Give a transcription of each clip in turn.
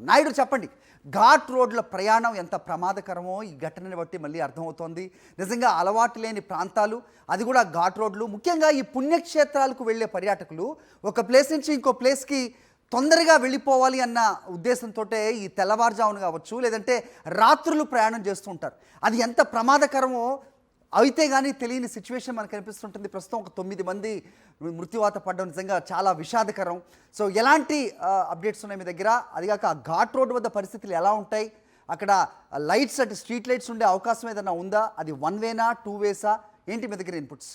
నాయుడు చెప్పండి, ఘాట్ రోడ్ల ప్రయాణం ఎంత ప్రమాదకరమో ఈ ఘటనని బట్టి మళ్ళీ అర్థమవుతోంది. నిజంగా అలవాటు లేని ప్రాంతాలు, అది కూడా ఘాట్ రోడ్లు, ముఖ్యంగా ఈ పుణ్యక్షేత్రాలకు వెళ్ళే పర్యాటకులు ఒక ప్లేస్ నుంచి ఇంకో ప్లేస్కి తొందరగా వెళ్ళిపోవాలి అన్న ఉద్దేశంతో ఈ తెల్లవారుజామున కావచ్చు, లేదంటే రాత్రులు ప్రయాణం చేస్తూ ఉంటారు. అది ఎంత ప్రమాదకరమో అయితే కానీ తెలియని సిచ్యువేషన్ మనకు కనిపిస్తుంటుంది. ప్రస్తుతం ఒక 9 మంది మృత్యువాత పడడం నిజంగా చాలా విషాదకరం. సో ఎలాంటి అప్డేట్స్ ఉన్నాయి మీ దగ్గర? అదిగాక ఆ ఘాట్ రోడ్ వద్ద పరిస్థితులు ఎలా ఉంటాయి? అక్కడ లైట్స్, అంటే స్ట్రీట్ లైట్స్ ఉండే అవకాశం ఏదైనా ఉందా? అది 1 వేనా 2 వేసా? ఏంటి మీ దగ్గర ఇన్పుట్స్?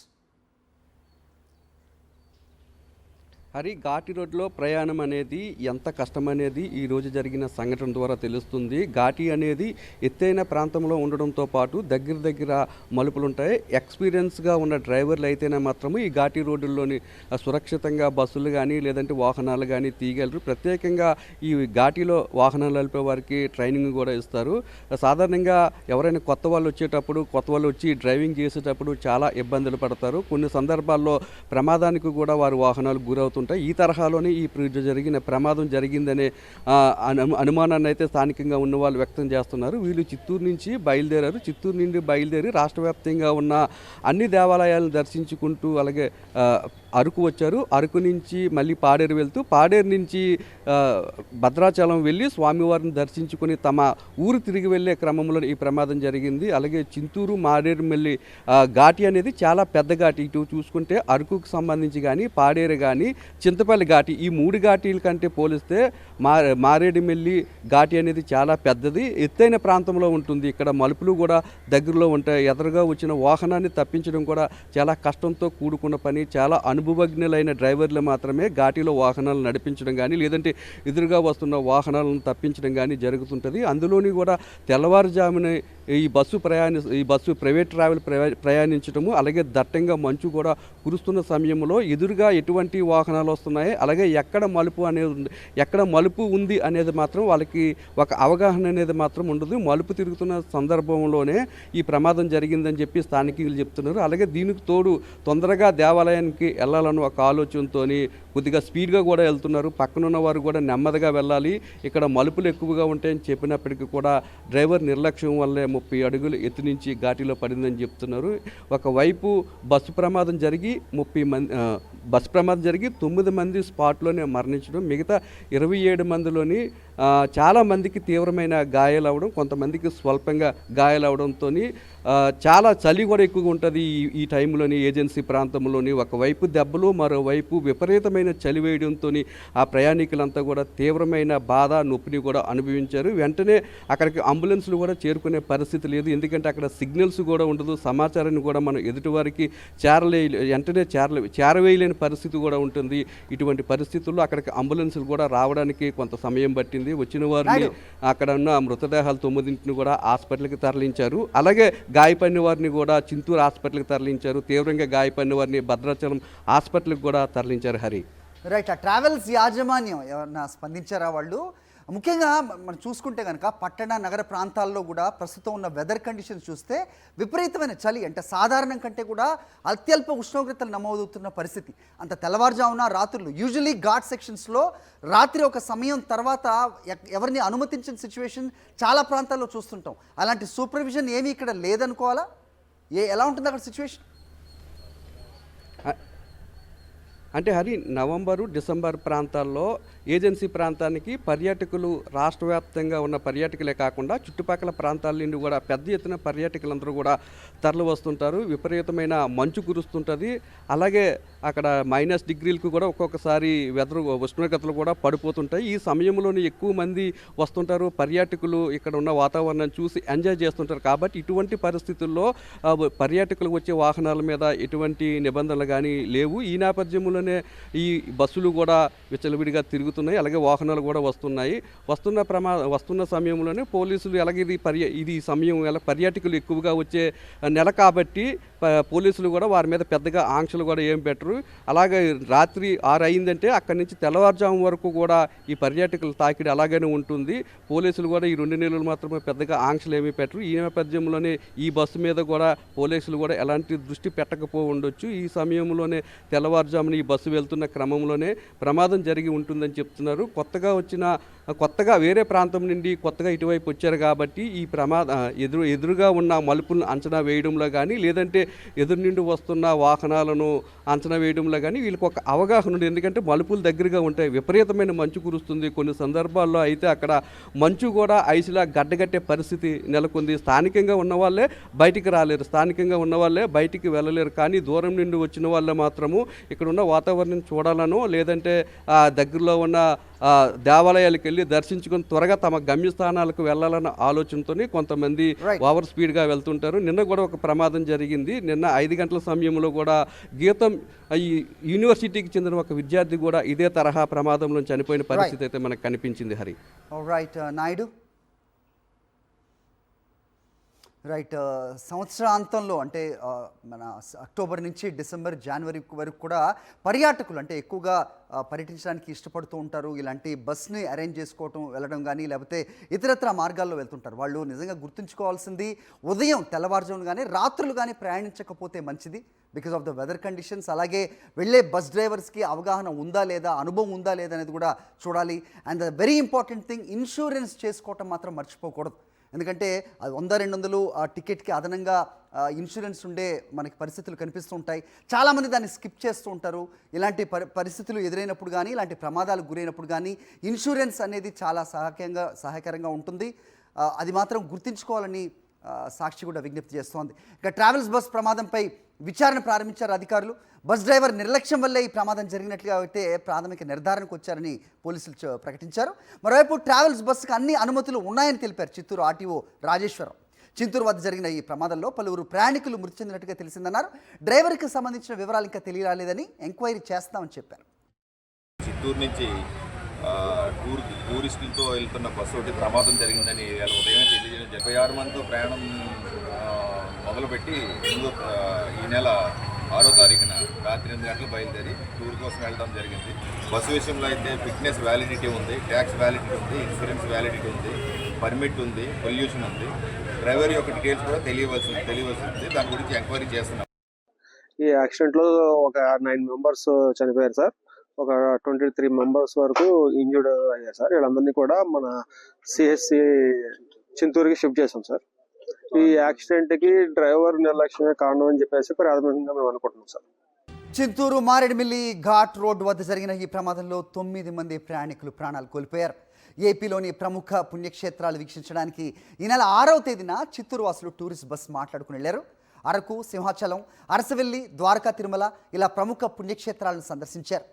హరి, ఘాటి రోడ్లో ప్రయాణం అనేది ఎంత కష్టమనేది ఈరోజు జరిగిన సంఘటన ద్వారా తెలుస్తుంది. ఘాటి అనేది ఎత్తైన ప్రాంతంలో ఉండడంతో పాటు దగ్గర మలుపులు ఉంటాయి. ఎక్స్పీరియన్స్గా ఉన్న డ్రైవర్లు అయితేనే మాత్రము ఈ ఘాటి రోడ్డుల్లోని సురక్షితంగా బస్సులు కానీ లేదంటే వాహనాలు కానీ తీయగలరు. ప్రత్యేకంగా ఈ ఘాటిలో వాహనాలు నడిపే వారికి ట్రైనింగ్ కూడా ఇస్తారు. సాధారణంగా ఎవరైనా కొత్త వాళ్ళు వచ్చి డ్రైవింగ్ చేసేటప్పుడు చాలా ఇబ్బందులు పడతారు. కొన్ని సందర్భాల్లో ప్రమాదానికి కూడా వారు వాహనాలు గురవుతారు. ఈ తరహాలోనే ఈ జరిగిన ప్రమాదం జరిగిందనే అనుమానాన్ని అయితే స్థానికంగా ఉన్న వాళ్ళు వ్యక్తం చేస్తున్నారు. వీళ్ళు చిత్తూరు నుంచి బయలుదేరారు. చిత్తూరు నుండి బయలుదేరి రాష్ట్ర వ్యాప్తంగా ఉన్న అన్ని దేవాలయాలను దర్శించుకుంటూ అలాగే అరకు వచ్చారు. అరకు నుంచి మళ్ళీ పాడేరు వెళ్తూ పాడేరు నుంచి భద్రాచలం వెళ్ళి స్వామివారిని దర్శించుకొని తమ ఊరు తిరిగి వెళ్ళే క్రమంలో ఈ ప్రమాదం జరిగింది. అలాగే చింతూరు మాడేరు మళ్ళీ ఘాటి అనేది చాలా పెద్ద ఘాటి. ఇటు చూసుకుంటే అరకుకు సంబంధించి కానీ పాడేరు కానీ చింతపల్లి ఘాటి, ఈ 3 ఘాటీల కంటే పోలిస్తే మారేడుమిల్లి ఘాటి అనేది చాలా పెద్దది, ఎత్తైన ప్రాంతంలో ఉంటుంది. ఇక్కడ మలుపులు కూడా దగ్గరలో ఉంటాయి. ఎదురుగా వచ్చిన వాహనాన్ని తప్పించడం కూడా చాలా కష్టంతో కూడుకున్న పని. చాలా అనుభవజ్ఞులైన డ్రైవర్లు మాత్రమే ఘాటిలో వాహనాలు నడిపించడం కానీ లేదంటే ఎదురుగా వస్తున్న వాహనాలను తప్పించడం కానీ జరుగుతుంటుంది. అందులోని కూడా తెల్లవారుజామున ఈ బస్సు ప్రైవేట్ ట్రావెల్ ప్రయాణించడము, అలాగే దట్టంగా మంచు కూడా కురుస్తున్న సమయంలో ఎదురుగా ఎటువంటి వాహనాలు వస్తున్నాయి, అలాగే ఎక్కడ మలుపు ఉంది అనేది మాత్రం వాళ్ళకి ఒక అవగాహన అనేది మాత్రం ఉండదు. మలుపు తిరుగుతున్న సందర్భంలోనే ఈ ప్రమాదం జరిగిందని చెప్పి స్థానికులు చెప్తున్నారు. అలాగే దీనికి తోడు తొందరగా దేవాలయానికి వెళ్ళాలని ఒక ఆలోచనతో కొద్దిగా స్పీడ్గా కూడా వెళ్తున్నారు. పక్కనున్న వారు కూడా నెమ్మదిగా వెళ్ళాలి, ఇక్కడ మలుపులు ఎక్కువగా ఉంటాయని చెప్పినప్పటికీ కూడా డ్రైవర్ నిర్లక్ష్యం వల్లే 30 అడుగులు ఎత్తు నుంచి ఘాటిలో పడిందని చెప్తున్నారు. ఒకవైపు బస్సు ప్రమాదం జరిగి 9 మంది స్పాట్లోనే మరణించడం, మిగతా 27 మందిలోని చాలా మందికి తీవ్రమైన గాయాలు అవ్వడం, కొంతమందికి స్వల్పంగా గాయాలు అవడంతో చాలా చలి కూడా ఎక్కువగా ఉంటుంది ఈ టైంలోని ఏజెన్సీ ప్రాంతంలోని. ఒకవైపు దెబ్బలు, మరోవైపు విపరీతమైన చలి వేయడంతో ఆ ప్రయాణికులంతా కూడా తీవ్రమైన బాధ, నొప్పిని కూడా అనుభవించారు. వెంటనే అక్కడికి అంబులెన్స్లు కూడా చేరుకునే పరిస్థితి లేదు, ఎందుకంటే అక్కడ సిగ్నల్స్ కూడా ఉండదు. సమాచారాన్ని కూడా మనం ఎదుటివారికి చేరవేయలేని పరిస్థితి కూడా ఉంటుంది. ఇటువంటి పరిస్థితుల్లో అక్కడికి అంబులెన్సులు కూడా రావడానికి కొంత సమయం పట్టింది. వచ్చిన వారిని అక్కడ ఉన్న మృతదేహాలు 9 కూడా హాస్పిటల్కి తరలించారు. అలాగే గాయపడిన వారిని కూడా చింతూరు హాస్పిటల్కి తరలించారు. తీవ్రంగా గాయపడిన వారిని భద్రాచలం హాస్పిటల్కి కూడా తరలించారు. హరి, రైట్. ఆ ట్రావెల్స్ యాజమాన్యం ఏమన్నా స్పందించారా వాళ్ళు? ముఖ్యంగా మనం చూసుకుంటే కనుక పట్టణ నగర ప్రాంతాల్లో కూడా ప్రస్తుతం ఉన్న వెదర్ కండిషన్స్ చూస్తే విపరీతమైన చలి, అంటే సాధారణం కంటే కూడా అత్యల్ప ఉష్ణోగ్రతలు నమోదవుతున్న పరిస్థితి. అంత తెల్లవారుజామున రాత్రులు యూజువలీ ఘాట్ సెక్షన్స్లో రాత్రి ఒక సమయం తర్వాత ఎవరిని అనుమతించిన సిచ్యువేషన్ చాలా ప్రాంతాల్లో చూస్తుంటాం. అలాంటి సూపర్విజన్ ఏమీ ఇక్కడ లేదనుకోవాలా? ఎలా ఉంటుంది అక్కడ సిచ్యువేషన్? అంటే హరి, నవంబరు, డిసెంబర్ ప్రాంతాల్లో ఏజెన్సీ ప్రాంతానికి పర్యాటకులు రాష్ట్ర వ్యాప్తంగా ఉన్న పర్యాటకులే కాకుండా చుట్టుపక్కల ప్రాంతాల నుండి కూడా పెద్ద ఎత్తున పర్యాటకులందరూ కూడా తరలి వస్తుంటారు. విపరీతమైన మంచు కురుస్తుంటుంది. అలాగే అక్కడ -డిగ్రీలకు కూడా ఒక్కొక్కసారి ఉష్ణోగ్రతలు కూడా పడిపోతుంటాయి. ఈ సమయంలోనే ఎక్కువ మంది వస్తుంటారు. పర్యాటకులు ఇక్కడ ఉన్న వాతావరణాన్ని చూసి ఎంజాయ్ చేస్తుంటారు. కాబట్టి ఇటువంటి పరిస్థితుల్లో పర్యాటకులు వచ్చే వాహనాల మీద ఎటువంటి నిబంధనలు కానీ లేవు. ఈ నేపథ్యంలోనే ఈ బస్సులు కూడా విచ్చలవిడిగా తిరుగుతున్నాయి, అలాగే వాహనాలు కూడా వస్తున్నాయి. వస్తున్న సమయంలోనే పోలీసులు ఇది సమయం పర్యాటకులు ఎక్కువగా వచ్చే నెల కాబట్టి పోలీసులు కూడా వారి మీద పెద్దగా ఆంక్షలు కూడా ఏం పెట్టరు. అలాగే రాత్రి 6 అయిందంటే అక్కడి నుంచి తెల్లవారుజాము వరకు కూడా ఈ పర్యాటకుల తాకిడి అలాగనే ఉంటుంది. పోలీసులు కూడా ఈ 2 నెలలు మాత్రమే పెద్దగా ఆంక్షలు ఏమీ పెట్టరు. ఈ నేపథ్యంలోనే ఈ బస్సు మీద కూడా పోలీసులు కూడా ఎలాంటి దృష్టి పెట్టకపో ఉండొచ్చు. ఈ సమయంలోనే తెల్లవారుజామున ఈ బస్సు వెళ్తున్న క్రమంలోనే ప్రమాదం జరిగి ఉంటుందని చెప్తున్నారు. కొత్తగా వేరే ప్రాంతం నుండి కొత్తగా ఇటువైపు వచ్చారు కాబట్టి ఈ ఎదురుగా ఉన్న మలుపులను అంచనా వేయడంలో కానీ, లేదంటే ఎదురు నుండి వస్తున్న వాహనాలను అంచనా వేయడంలో కానీ వీళ్ళకి ఒక అవగాహన ఉంది. ఎందుకంటే మలుపులు దగ్గరగా ఉంటాయి, విపరీతమైన మంచు కురుస్తుంది. కొన్ని సందర్భాల్లో అయితే అక్కడ మంచు కూడా ఐసులా గడ్డగట్టే పరిస్థితి నెలకొంది. స్థానికంగా ఉన్న వాళ్ళే బయటికి రాలేరు, స్థానికంగా ఉన్న వాళ్ళే బయటికి వెళ్ళలేరు. కానీ దూరం నుండి వచ్చిన వాళ్ళే మాత్రము ఇక్కడ ఉన్న వాతావరణం చూడాలనో, లేదంటే దగ్గరలో ఉన్న దేవాలయాలకు వెళ్ళి దర్శించుకొని త్వరగా తమ గమ్యస్థానాలకు వెళ్ళాలన్న ఆలోచనతో కొంతమంది ఓవర్ స్పీడ్గా వెళ్తుంటారు. నిన్న కూడా ఒక ప్రమాదం జరిగింది. నిన్న 5 గంటల సమయంలో కూడా గీతం ఈ యూనివర్సిటీకి చెందిన ఒక విద్యార్థి కూడా ఇదే తరహా ప్రమాదంలో చనిపోయిన పరిస్థితి అయితే మనకు కనిపించింది. హరి నాయుడు సంవత్సరాంతంలో అంటే మన అక్టోబర్ నుంచి డిసెంబర్, జనవరి వరకు కూడా పర్యాటకులు అంటే ఎక్కువగా పర్యటించడానికి ఇష్టపడుతూ ఉంటారు. ఇలాంటి బస్ని అరేంజ్ చేసుకోవటం, వెళ్ళడం కానీ లేకపోతే ఇతరత్ర మార్గాల్లో వెళ్తుంటారు. వాళ్ళు నిజంగా గుర్తుంచుకోవాల్సింది ఉదయం తెల్లవారుజామున కానీ రాత్రులు కానీ ప్రయాణించకపోతే మంచిది, because of the weather conditions. అలాగే వెళ్ళే బస్ డ్రైవర్స్కి అవగాహన ఉందా లేదా, అనుభవం ఉందా లేదా అనేది కూడా చూడాలి. And the very important thing, insurance చేసుకోవటం మాత్రం మర్చిపోకూడదు. ఎందుకంటే అది 100-200 టికెట్కి అదనంగా ఇన్సూరెన్స్ ఉండే మనకి పరిస్థితులు కనిపిస్తూ ఉంటాయి. చాలామంది దాన్ని స్కిప్ చేస్తూ ఉంటారు. ఇలాంటి పరిస్థితులు ఎదురైనప్పుడు కానీ, ఇలాంటి ప్రమాదాలకు గురైనప్పుడు కానీ ఇన్సూరెన్స్ అనేది చాలా సహాయకరంగా ఉంటుంది. అది మాత్రం గుర్తుంచుకోవాలని సాక్షి కూడా విజ్ఞప్తి చేస్తోంది. ఇక ట్రావెల్స్ బస్ ప్రమాదంపై విచారణ ప్రారంభించారు అధికారులు. బస్ డ్రైవర్ నిర్లక్ష్యం వల్లే ఈ ప్రమాదం జరిగినట్లుగా అయితే ప్రాథమిక నిర్ధారణకు వచ్చారని పోలీసులు ప్రకటించారు. మరోవైపు ట్రావెల్స్ బస్సుకు అన్ని అనుమతులు ఉన్నాయని తెలిపారు చిత్తూరు ఆర్టీఓ రాజేశ్వరం. చింతూరు వద్ద జరిగిన ఈ ప్రమాదంలో పలువురు ప్రయాణికులు మృతి చెందినట్టుగా తెలిసిందన్నారు. డ్రైవర్కి సంబంధించిన వివరాలు ఇంకా తెలియరాలేదని ఎంక్వైరీ చేస్తామని చెప్పారు. చిత్తూరు నుంచి టూరిస్టులతో వెళ్తున్న బస్సు ఒకటి ప్రమాదం జరిగిందని వాళ్ళ ఉదయమే తెలియజేయడం. 76 మందితో ప్రయాణం మొదలుపెట్టి ఈ నెల 6వ తారీఖున రాత్రి 8 గంటలు బయలుదేరి టూర్ కోసం వెళ్ళడం జరిగింది. బస్సు విషయంలో అయితే ఫిట్నెస్ వ్యాలిడిటీ ఉంది, ట్యాక్స్ వ్యాలిడిటీ ఉంది, ఇన్సూరెన్స్ వ్యాలిడిటీ ఉంది, పర్మిట్ ఉంది, పొల్యూషన్ ఉంది. డ్రైవర్ యొక్క డీటెయిల్స్ కూడా తెలియవలసి ఉంది. దాని గురించి ఎంక్వైరీ చేస్తున్నాం. ఈ యాక్సిడెంట్లో ఒక 9 మెంబర్స్ చనిపోయారు సార్. ఒక 23 మెంబర్స్ వరకు ఇంజూర్డ్ అయ్యారు సార్. వీళ్ళందరినీ కూడా మన సిహెచ్సి చింతూరుకి షిఫ్ట్ చేసాం సార్. ఈ యాక్సిడెంట్ కి డ్రైవర్ నిర్లక్ష్యమే కారణం అని చెప్పేసి ప్రాథమికంగా మేము అనుకుంటున్నాం సార్. చింతూరు మారేడుమిల్లి ఘాట్ రోడ్డు వద్ద జరిగిన ఈ ప్రమాదంలో 9 మంది ప్రయాణికులు ప్రాణాలు కోల్పోయారు. ఏపీలోని ప్రముఖ పుణ్యక్షేత్రాలు వీక్షించడానికి ఈ నెల 6వ తేదీన చిత్తూరు వాసులు టూరిస్ట్ బస్ మాట్లాడుకుని వెళ్ళారు. అరకు, సింహాచలం, అరసవెల్లి, ద్వారకా, తిరుమల ఇలా ప్రముఖ పుణ్యక్షేత్రాలను సందర్శించారు.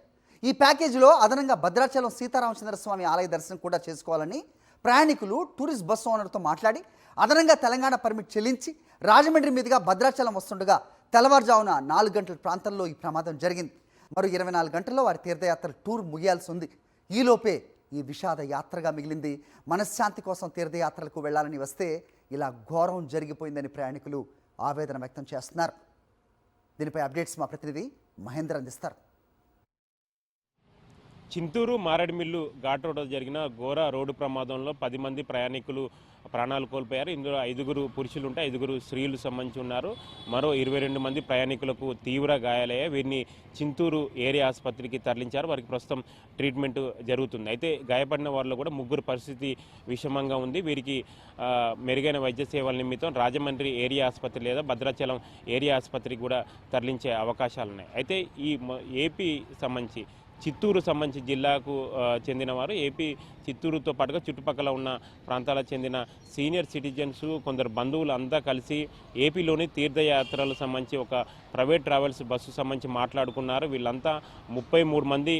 ఈ ప్యాకేజీలో అదనంగా భద్రాచలం సీతారామచంద్రస్వామి ఆలయ దర్శనం కూడా చేసుకోవాలని ప్రయాణికులు టూరిస్ట్ బస్సు ఓనర్తో మాట్లాడి అదనంగా తెలంగాణ పర్మిట్ చెల్లించి రాజమండ్రి మీదుగా భద్రాచలం వస్తుండగా తెల్లవారుజామున 4 గంటల ప్రాంతంలో ఈ ప్రమాదం జరిగింది. మరో 24 గంటల్లో వారి తీర్థయాత్ర టూర్ ముగియాల్సి ఉంది. ఈలోపే ఈ విషాద యాత్రగా మిగిలింది. మనశ్శాంతి కోసం తీర్థయాత్రలకు వెళ్లాలని వస్తే ఇలా ఘోరం జరిగిపోయిందని ప్రయాణికులు ఆవేదన వ్యక్తం చేస్తున్నారు. దీనిపై అప్డేట్స్ మా ప్రతినిధి మహేందర్ అందిస్తారు. చింతూరు మారేడుమిల్లు ఘాట్ రోడ్డు జరిగిన ఘోర రోడ్డు ప్రమాదంలో 10 మంది ప్రయాణికులు ప్రాణాలు కోల్పోయారు. ఇందులో 5 పురుషులు ఉంటే 5 స్త్రీలు సంబంధించి ఉన్నారు. మరో 22 మంది ప్రయాణికులకు తీవ్ర గాయాలయ్యాయి. వీరిని చింతూరు ఏరియా ఆసుపత్రికి తరలించారు. వారికి ప్రస్తుతం ట్రీట్మెంట్ జరుగుతుంది. అయితే గాయపడిన వారిలో కూడా 3 పరిస్థితి విషమంగా ఉంది. వీరికి మెరుగైన వైద్య సేవల నిమిత్తం రాజమండ్రి ఏరియా ఆసుపత్రి లేదా భద్రాచలం ఏరియా ఆసుపత్రికి కూడా తరలించే అవకాశాలు ఉన్నాయి. అయితే ఈ ఏపీ సంబంధించి చిత్తూరు సంబంధించి జిల్లాకు చెందినవారు ఏపీ చిత్తూరుతో పాటుగా చుట్టుపక్కల ఉన్న ప్రాంతాలకు చెందిన సీనియర్ సిటిజన్స్, కొందరు బంధువులు అంతా కలిసి ఏపీలోని తీర్థయాత్రలకు సంబంధించి ఒక ప్రైవేట్ ట్రావెల్స్ బస్సు సంబంధించి మాట్లాడుకున్నారు. వీళ్ళంతా 33 మంది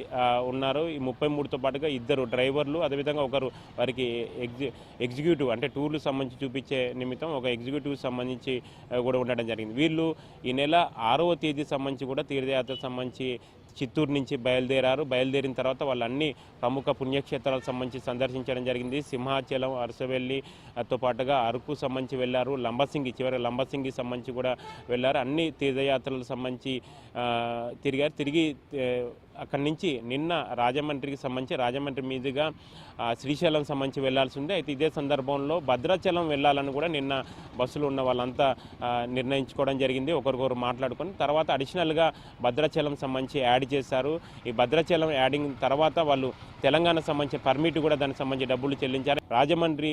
ఉన్నారు. ఈ 33తో పాటుగా 2 డ్రైవర్లు, అదేవిధంగా ఒకరు వారికి ఎగ్జిక్యూటివ్ అంటే టూర్లు సంబంధించి చూపించే నిమిత్తం ఒక ఎగ్జిక్యూటివ్ సంబంధించి కూడా ఉండడం జరిగింది. వీళ్ళు ఈ నెల 6వ తేదీ సంబంధించి కూడా తీర్థయాత్రకు సంబంధించి చిత్తూరు నుంచి బయలుదేరిన తర్వాత వాళ్ళు అన్ని ప్రముఖ పుణ్యక్షేత్రాలకు సంబంధించి సందర్శించడం జరిగింది. సింహాచలం, అరసవెల్లితో పాటుగా అరకు సంబంధించి వెళ్ళారు. చివరి లంబసింగి సంబంధించి కూడా వెళ్ళారు. అన్ని తీర్థయాత్రలకు సంబంధించి తిరిగారు. తిరిగి అక్కడి నుంచి నిన్న రాజమండ్రికి సంబంధించి రాజమండ్రి మీదుగా శ్రీశైలం సంబంధించి వెళ్లాల్సి ఉంది. అయితే ఇదే సందర్భంలో భద్రాచలం వెళ్ళాలని కూడా నిన్న బస్సులో ఉన్న వాళ్ళంతా నిర్ణయించుకోవడం జరిగింది. ఒకరికొకరు మాట్లాడుకొని తర్వాత అడిషనల్గా భద్రాచలం సంబంధించి యాడ్ చేశారు. ఈ భద్రాచలం యాడింగ్ తర్వాత వాళ్ళు తెలంగాణ సంబంధించిన పర్మిట్ కూడా దానికి సంబంధించి డబ్బులు చెల్లించారు. రాజమండ్రి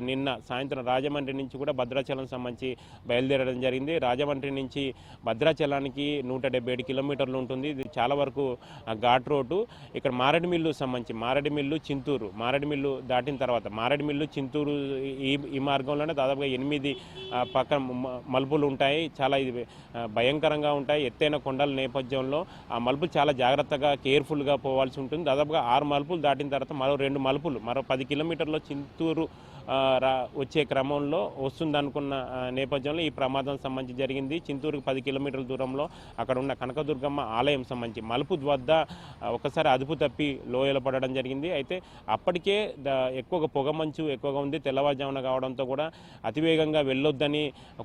నిన్న సాయంత్రం రాజమండ్రి నుంచి కూడా భద్రాచలం సంబంధించి బయలుదేరడం జరిగింది. రాజమండ్రి నుంచి భద్రాచలానికి 177 కిలోమీటర్లు ఉంటుంది. ఇది చాలా వరకు ఘాట్ రోడ్డు. ఇక్కడ మారేడుమిల్లు సంబంధించి మారేడుమిల్లు చింతూరు, మారేడుమిల్లు దాటిన తర్వాత మారేడుమిల్లు చింతూరు ఈ మార్గంలోనే దాదాపుగా 8 పక్కన మలుపులు ఉంటాయి. చాలా ఇది భయంకరంగా ఉంటాయి. ఎత్తైన కొండల నేపథ్యంలో ఆ మలుపులు చాలా జాగ్రత్తగా కేర్ఫుల్గా పోవాల్సి ఉంటుంది. దాదాపుగా 6 మలుపులు దాటిన తర్వాత మరో 2 మలుపులు మరో 10 కిలోమీటర్ల చింతూరు వచ్చే క్రమంలో వస్తుందనుకున్న నేపథ్యంలో ఈ ప్రమాదం సంబంధించి జరిగింది. చింతూరుకు 10 కిలోమీటర్ల దూరంలో అక్కడ ఉన్న కనకదుర్గమ్మ ఆలయం సంబంధించి మలుపు వద్ద ఒకసారి అదుపు తప్పి లోయలో పడడం జరిగింది. అయితే అప్పటికే ఎక్కువగా పొగమంచు ఎక్కువగా ఉంది. తెల్లవారుజామున కావడంతో కూడా అతివేగంగా వెళ్ళొద్దని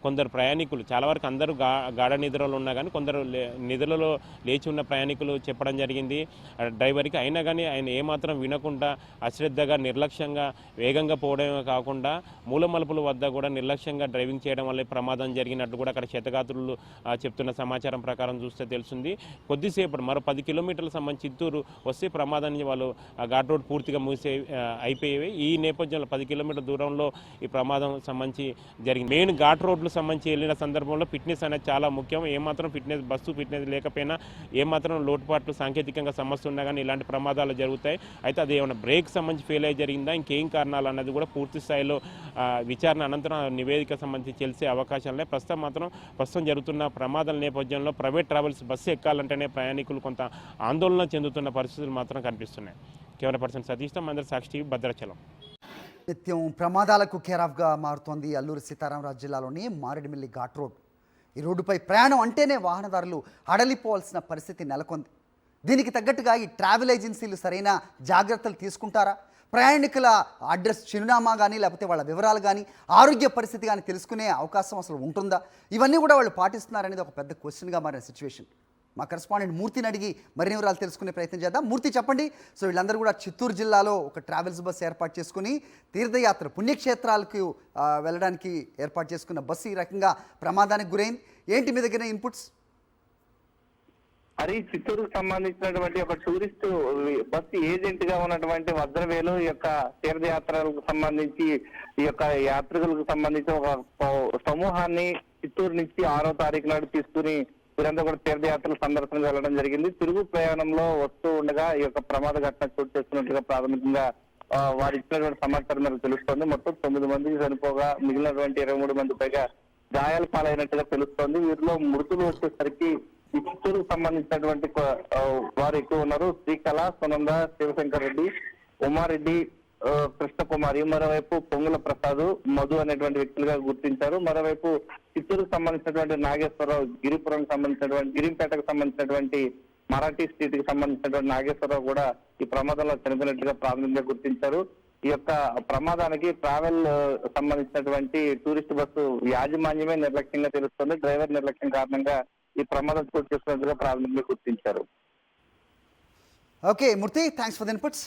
కొందరు ప్రయాణికులు, చాలా వరకు అందరూ గాఢ నిద్రలో ఉన్నా కానీ కొందరు నిద్రలో లేచి ఉన్న ప్రయాణికులు చెప్పడం జరిగింది డ్రైవర్కి. అయినా కానీ ఆయన ఏమాత్రం వినకుండా అశ్రద్ధగా నిర్లక్ష్యంగా వేగంగా పోవడమే కాకుండా మూల మలుపుల వద్ద కూడా నిర్లక్ష్యంగా డ్రైవింగ్ చేయడం వల్ల ప్రమాదం జరిగినట్టు కూడా అక్కడ క్షతగాత్రులు చెప్తున్న సమాచారం ప్రకారం చూస్తే తెలుస్తుంది. కొద్దిసేపు మరో 10 కిలోమీటర్ల సంబంధించి చిత్తూరు వస్తే ప్రమాదాన్ని వాళ్ళు ఘాట్ రోడ్ పూర్తిగా అయిపోయేవి. ఈ నేపథ్యంలో 10 కిలోమీటర్ల దూరంలో ఈ ప్రమాదం సంబంధించి జరిగింది. మెయిన్ ఘాట్ రోడ్లు సంబంధించి వెళ్ళిన సందర్భంలో ఫిట్నెస్ అనేది చాలా ముఖ్యం. ఏమాత్రం ఫిట్నెస్ బస్సు ఫిట్నెస్ లేకపోయినా ఏమాత్రం లోటుపాట్లు సాంకేతికంగా సమస్య ఉన్నా కానీ ఇలాంటి ప్రమాదాలు జరుగుతాయి. అయితే అది ఏమైనా బ్రేక్ సంబంధించి ఫెయిల్ అయ్యి జరిగిందా, ఇంకేం కారణాలు అన్నది కూడా పూర్తి స్థాయిలో విచారణ అనంతరం నివేదిక సంబంధించి తెలిసే అవకాశాలే. ప్రస్తుతం జరుగుతున్న ప్రమాదాల నేపథ్యంలో ప్రైవేట్ ట్రావెల్స్ బస్సు ఎక్కాలంటేనే ప్రయాణికులు కొంత ఆందోళన చెందుతున్న పరిస్థితులు మాత్రం కనిపిస్తున్నాయి. కెమెరా పర్సన్ సతీష్తో మందర్, సాక్షి టీవీ, భద్రాచలం. నిత్యం ప్రమాదాలకు కేరాఫ్గా మారుతోంది అల్లూరి సీతారామరాజు జిల్లాలోని మారేడుమిల్లి ఘాట్ రోడ్. ఈ రోడ్డుపై ప్రయాణం అంటేనే వాహనదారులు అడలిపోవాల్సిన పరిస్థితి నెలకొంది. దీనికి తగ్గట్టుగా ఈ ట్రావెల్ ఏజెన్సీలు సరైన జాగ్రత్తలు తీసుకుంటారా? ప్రయాణికుల అడ్రస్, చిరునామా కానీ లేకపోతే వాళ్ళ వివరాలు కానీ ఆరోగ్య పరిస్థితి కానీ తెలుసుకునే అవకాశం అసలు ఉంటుందా? ఇవన్నీ కూడా వాళ్ళు పాటిస్తున్నారనేది ఒక పెద్ద క్వశ్చన్గా మారిన సిచ్యువేషన్. మా కరెస్పాండెంట్ మూర్తిని అడిగి మరిన్ని వివరాలు తెలుసుకునే ప్రయత్నం చేద్దాం. మూర్తి, చెప్పండి. సో వీళ్ళందరూ కూడా చిత్తూరు జిల్లాలో ఒక ట్రావెల్స్ బస్సు ఏర్పాటు చేసుకుని తీర్థయాత్ర పుణ్యక్షేత్రాలకు వెళ్ళడానికి ఏర్పాటు చేసుకున్న బస్సు ఈ రకంగా ప్రమాదానికి గురైంది. ఏంటి మీ దగ్గర ఇన్పుట్స్? అది చిత్తూరుకు సంబంధించినటువంటి ఒక టూరిస్ట్ బస్సు ఏజెంట్ గా ఉన్నటువంటి వజ్రవేలు ఈ యొక్క తీర్థయాత్రలకు సంబంధించి ఈ యొక్క యాత్రికులకు సంబంధించి ఒక సమూహాన్ని చిత్తూరు నుంచి 6వ తారీఖు నాడు తీసుకుని వీరంతా కూడా తీర్థయాత్రల సందర్శనకు వెళ్ళడం జరిగింది. తిరుగు ప్రయాణంలో వస్తూ ఉండగా ఈ యొక్క ప్రమాద ఘటన చోటు చేసుకున్నట్లుగా ప్రాథమికంగా వారు ఇచ్చినటువంటి సమాచారం మేరకు తెలుస్తోంది. మొత్తం 9 మందికి చనిపోగా మిగిలినటువంటి 23 మంది పైగా గాయాల పాలైనట్టుగా తెలుస్తోంది. వీరిలో మృతులు వచ్చేసరికి ఈ చిత్తూరుకు సంబంధించినటువంటి వారు ఎక్కువ ఉన్నారు. శ్రీకళ, సునంద, శివశంకర్ రెడ్డి, ఉమారెడ్డి, కృష్ణకుమారి, మరోవైపు పొంగుల ప్రసాద్, మధు అనేటువంటి వ్యక్తులుగా గుర్తించారు. మరోవైపు చిత్తూరుకు సంబంధించినటువంటి నాగేశ్వరరావు, గిరింపేటకు సంబంధించినటువంటి మరాఠీ స్ట్రీట్ కి సంబంధించినటువంటి నాగేశ్వరరావు కూడా ఈ ప్రమాదంలో చనిపోయినట్టుగా ప్రాథమికంగా గుర్తించారు. ఈ యొక్క ప్రమాదానికి ట్రావెల్ సంబంధించినటువంటి టూరిస్ట్ బస్సు యాజమాన్యమే నిర్లక్ష్యంగా తెలుస్తుంది. డ్రైవర్ నిర్లక్ష్యం కారణంగా ఈ ప్రమాదం చోటు చేసుకున్నట్టుగా ప్రాథమికంగా గుర్తించారు. Okay Murthy, thanks for the inputs.